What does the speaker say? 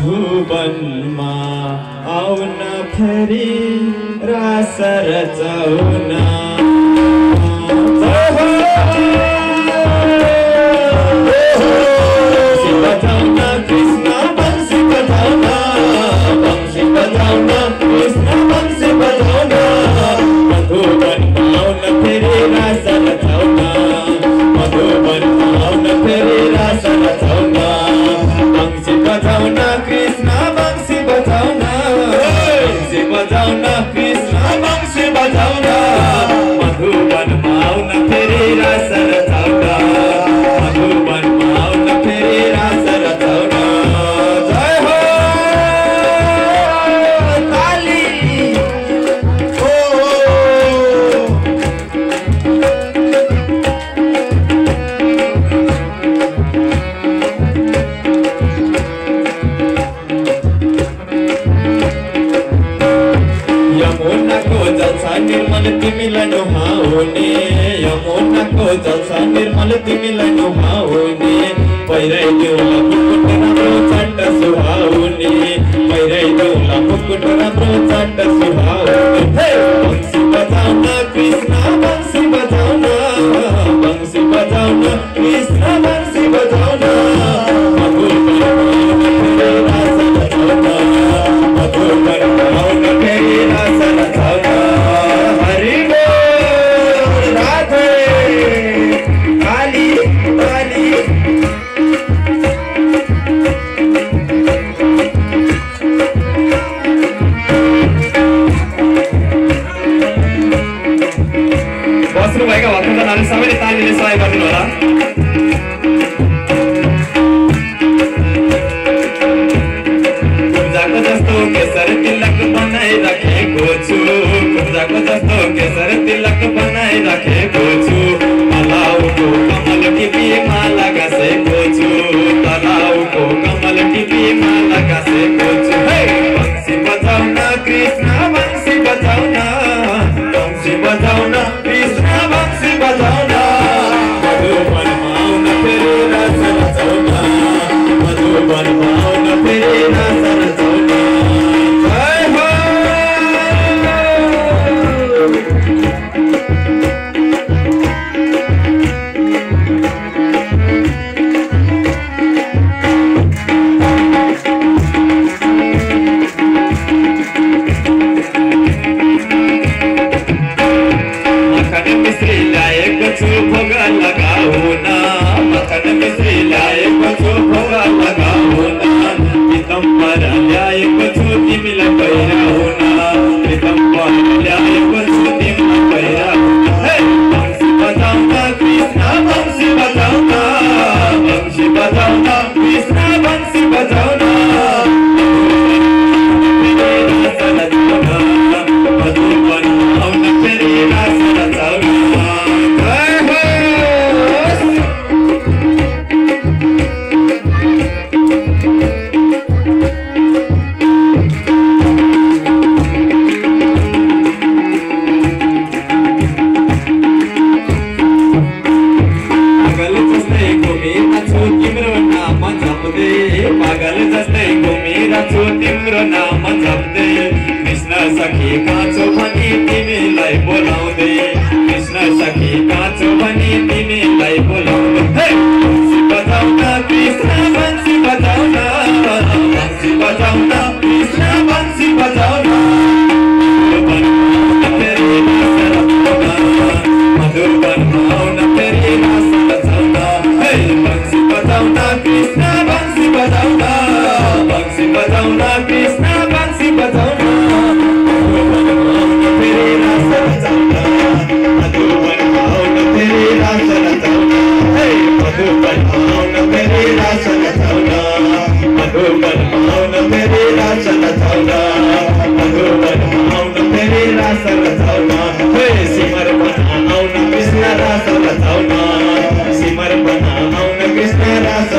मधुबनमा आउन फेरि रास रचाउन बजाउन कृष्ण बंसी बजाउन बंसी बजाउन कृष्ण बंसी बजाउन मधुबनमा आउन फेरि रास रचाउन मधुबनमा आउन फेरि रास रचाउन बंसी बजाउन कृष्ण बंसी बजाउन बंसी बजाउन कृष्ण बंसी बजाउन मधुबनमा आउन फेरि रास रचाउन मधुबनमा आउन फेरि रास रचाउन जय हो ताली ओ यमुनाको जलसा निर्मल तिमीलाई नुहाउने यमुनाको जलसा निर्मल तिमीलाई नुहाउने पहिराइदेऊला मुकुट राम्रो चण्ड सुहाउने पहिराइदेऊला मुकुट राम्रो चण्ड सुहाउने बंसी बजाउन कृष्ण बंसी बजाउन बंसी बजाउन कृष्ण बंसी बजाउन मधुबनमा आउन फेरि रास रचाउन हरि बोल राधे काली काली बस्नुभएका भक्तजनहरू सबैले तालीले सहयोग गरिदिनु होला कुब्जाको जस्तो केसर तिलक बनाइराखेको छु कुब्जाको जस्तो केसर तिलक बनाइराखेको छु तलाउको कमल टिपी माला गाँसेको छु तलाउको कमल टिपी माला गाँसेको छु बंसी बजाउन कृष्ण बंसी बजाउन बंसी बजाउन कृष्ण बंसी बजाउन मधुबनमा आउन फेरि रास रचाउन मधुबनमा आउन फेरि रास रचाउन जय हो मखन मिश्री ल्याएको छु भोग लगाउन मखन मिश्री ल्याएको छु भोग लगाउन पितम्बर ल्याएको छु तिमीलाई पहिराउन पितम्बर ल्याएको छु तिमीलाई पहिराउन बंसी बजाउन कृष्ण बंसी बजाउन बंसी बजाउन कृष्ण बंसी बजाउन मधुबनमा आउन फेरि रास रचाउन जय हो पागल जस्तै घुमिरहेछु तिम्रो नाम जप्दै पागल जस्तै घुमिरहेछु तिम्रो नाम जप्दै कृष्ण सखी काँचो भनी तिमीलाई बोलाउँदै कृष्ण सखी काँचो भनी तिमीलाई बोलाउँदै बंसी बजाउन कृष्ण बंसी बजाउन बंसी बजाउन कृष्ण बंसी बजाउन मधुबनमा आउन फेरि रास रचाउन बंसी बजाउन कृष्ण बंसी बजाउन बंसी बजाउन कृष्ण बंसी बजाउन मधुबनमा आउन फेरि रास रचाउन मधुबनमा आउन फेरि रास रचाउन मधुबनमा आउन फेरि रास रचाउन मधुबनमा आउन फेरि रास रचाउन मधुबनमा आउन फेरि रास रचाउन सिमर बना आउन कृष्ण रास रचाउन सिमर बना आउन कृष्ण रास